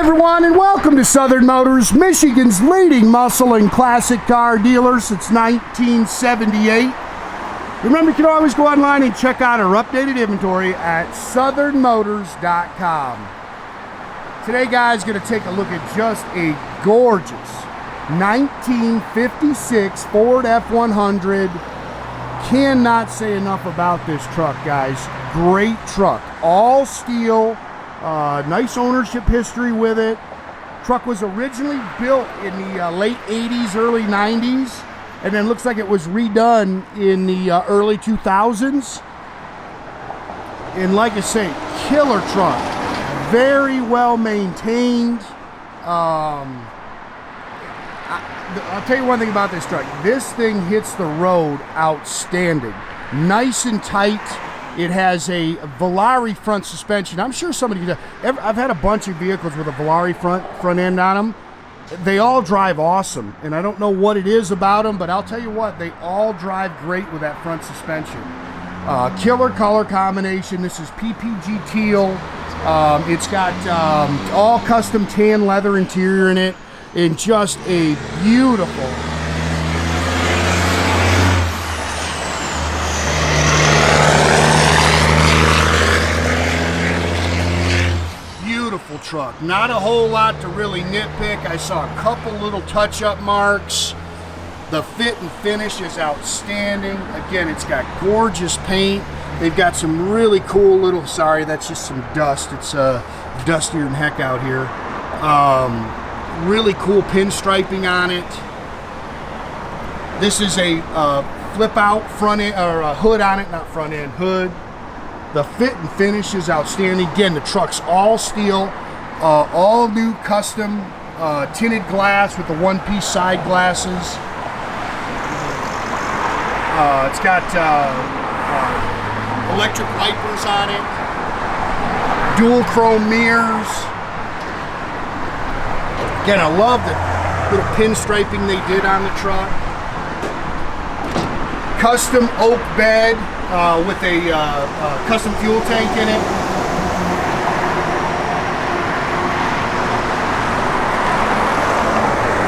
everyone, and welcome to Southern Motors, Michigan's leading muscle and classic car dealer since 1978. Remember, you can always go online and check out our updated inventory at southernmotors.com. Today, guys, going to take a look at just a gorgeous 1956 Ford F100. Cannot say enough about this truck, guys. Great truck, all steel. Nice ownership history with it. Truck was originally built in the late 80s, early 90s, and then looks like it was redone in the early 2000s. And like I say, killer truck, very well maintained. I'll tell you one thing about this truck. This thing hits the road outstanding. Nice and tight. It has a Volarie front suspension. I'm sure somebody could. I've had a bunch of vehicles with a Volarie front end on them. They all drive awesome, and I don't know what it is about them, but I'll tell you what, they all drive great with that front suspension. Killer color combination. This is PPG Teal. It's got all custom tan leather interior in it, and just a beautiful. Truck. Not a whole lot to really nitpick. I saw a couple little touch-up marks. The fit and finish is outstanding. Again, it's got gorgeous paint. They've got some really cool little, sorry, that's just some dust. It's dustier than heck out here. Really cool pinstriping on it. This is a flip out front end, or a hood on it, not front end, hood. The fit and finish is outstanding. Again, the truck's all steel, all new custom tinted glass with the one-piece side glasses. It's got electric wipers on it, dual chrome mirrors. Again, I love the little pinstriping they did on the truck. Custom oak bed with a custom fuel tank in it.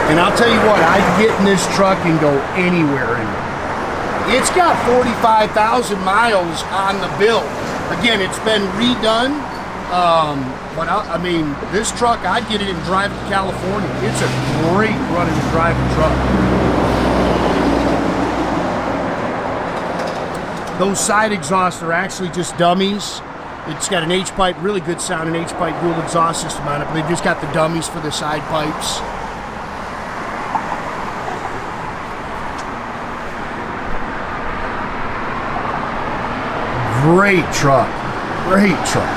And I'll tell you what, I'd get in this truck and go anywhere in it. It's got 45,000 miles on the bill. Again, it's been redone, but I mean, this truck, I'd get it and drive it to California. It's a great running and driving truck. Those side exhausts are actually just dummies. It's got an H-pipe, really good sound, an H-pipe dual exhaust system on it, but they've just got the dummies for the side pipes. Great truck, great truck.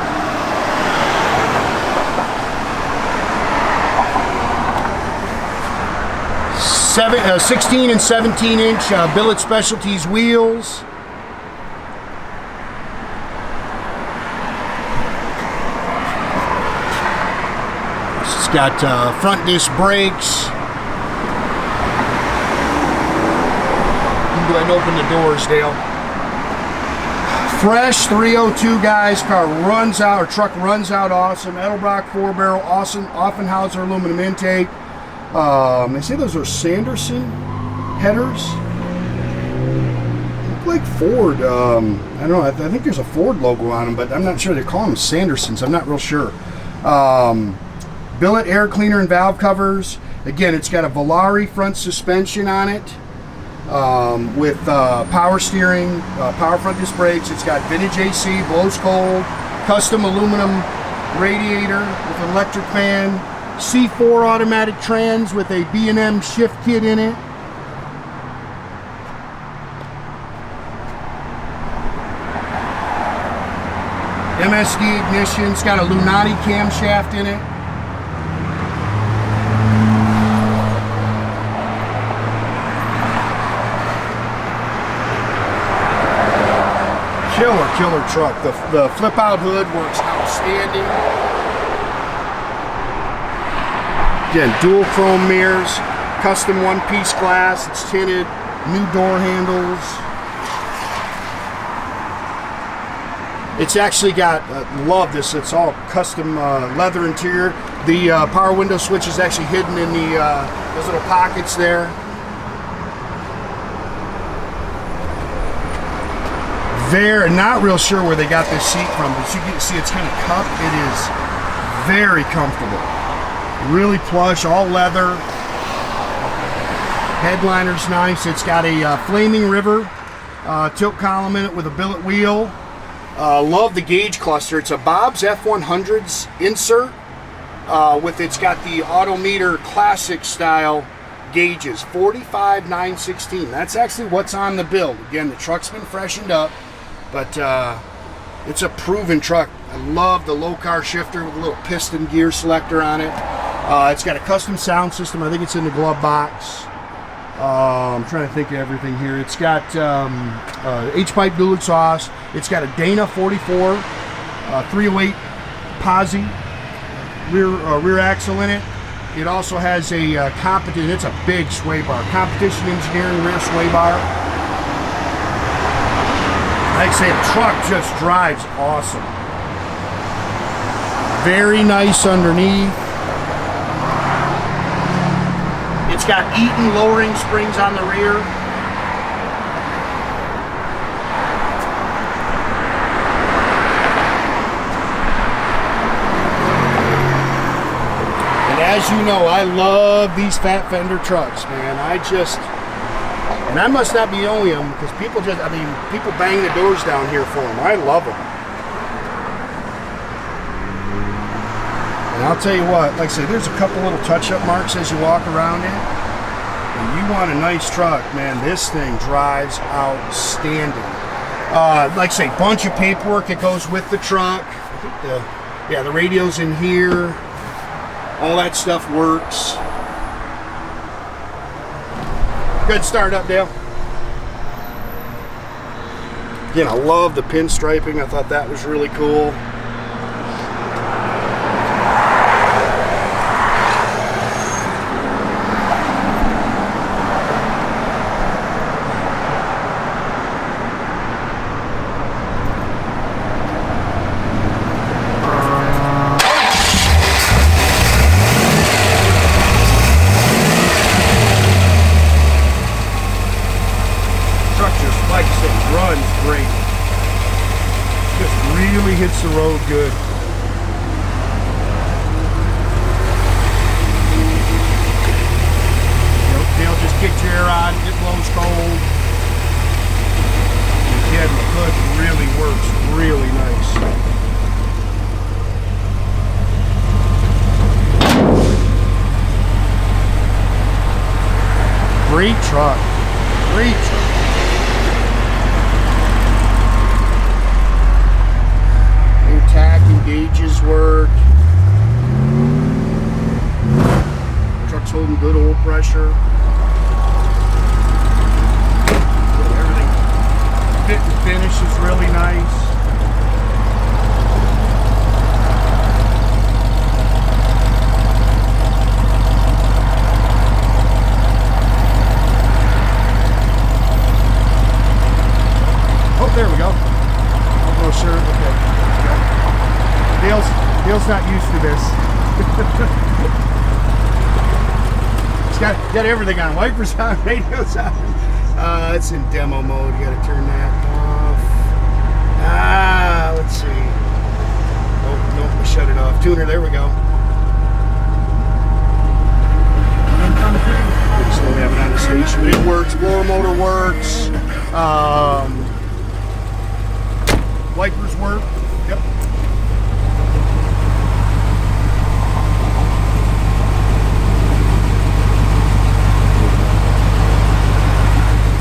16 and 17 inch Billet Specialties wheels. It's got front disc brakes. You can go ahead and open the doors, Dale. Fresh 302, guys. Car runs out, or truck runs out awesome. Edelbrock 4-barrel, awesome. Offenhouser aluminum intake. They say those are Sanderson headers. Look like Ford. I don't know. I think there's a Ford logo on them, but I'm not sure. They call them Sandersons. I'm not real sure. Billet air cleaner and valve covers. Again, it's got a Volarie front suspension on it. With power steering, power front disc brakes. It's got vintage AC, blows cold, custom aluminum radiator with an electric fan, C4 automatic trans with a B&M shift kit in it. MSD ignition. It's got a Lunati camshaft in it. Killer truck. The flip out hood works outstanding. Again, dual chrome mirrors, custom one-piece glass. It's tinted, new door handles. It's actually got, love this, it's all custom leather interior. The power window switch is actually hidden in the those little pockets there. Not real sure where they got this seat from, but you can see it's kind of cupped. It is very comfortable. Really plush, all leather. Headliner's nice. It's got a Flaming River tilt column in it with a billet wheel. Love the gauge cluster. It's a Bob's F100's insert it's got the Autometer Classic style gauges, 45/916. That's actually what's on the build. Again, the truck's been freshened up, but it's a proven truck. I love the Lokar shifter with a little piston gear selector on it. It's got a custom sound system. I think it's in the glove box. I'm trying to think of everything here. It's got H-pipe dual exhaust. It's got a Dana 44 308 posi rear axle in it. It also has a it's a big sway bar. Competition Engineering rear sway bar. Like I say, the truck just drives awesome. Very nice underneath. It's got Eaton lowering springs on the rear. And as you know, I love these fat fender trucks, man. And I must not be the only one, because people bang the doors down here for them. I love them. And I'll tell you what, like I say, there's a couple little touch-up marks as you walk around it. And you want a nice truck, man, this thing drives outstanding. Like I say, bunch of paperwork that goes with the truck. I think the radio's in here. All that stuff works. Good start up, Dale. Again, I love the pinstriping. I thought that was really cool. Hits the road good. They'll just kick your air on, it blows cold. Again, the hood really works really nice. Great truck. Great truck. Tach and gauges work. Truck's holding good oil pressure. Everything fit and finish is really nice. Oh, there we go. I'm not sure. Okay. Dale's not used to this. It's got everything on. Wipers on, radios on. It's in demo mode. You gotta turn that off. Let's see. Oh, no, we shut it off. Tuner, there we go. We just don't have it on the station. It works. Blower motor works. Wipers work. Yep.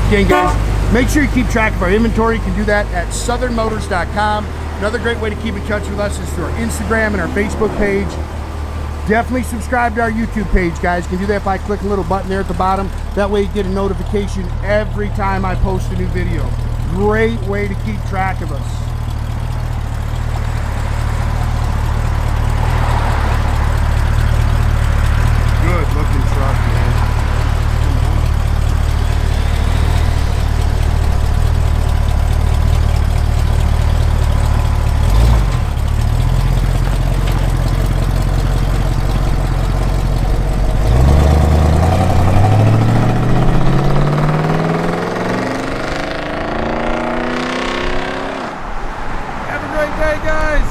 Again, guys, make sure you keep track of our inventory. You can do that at southernmotors.com. Another great way to keep in touch with us is through our Instagram and our Facebook page. Definitely subscribe to our YouTube page, guys. You can do that by clicking a little button there at the bottom. That way you get a notification every time I post a new video. Great way to keep track of us. Good looking truck, man. day, guys.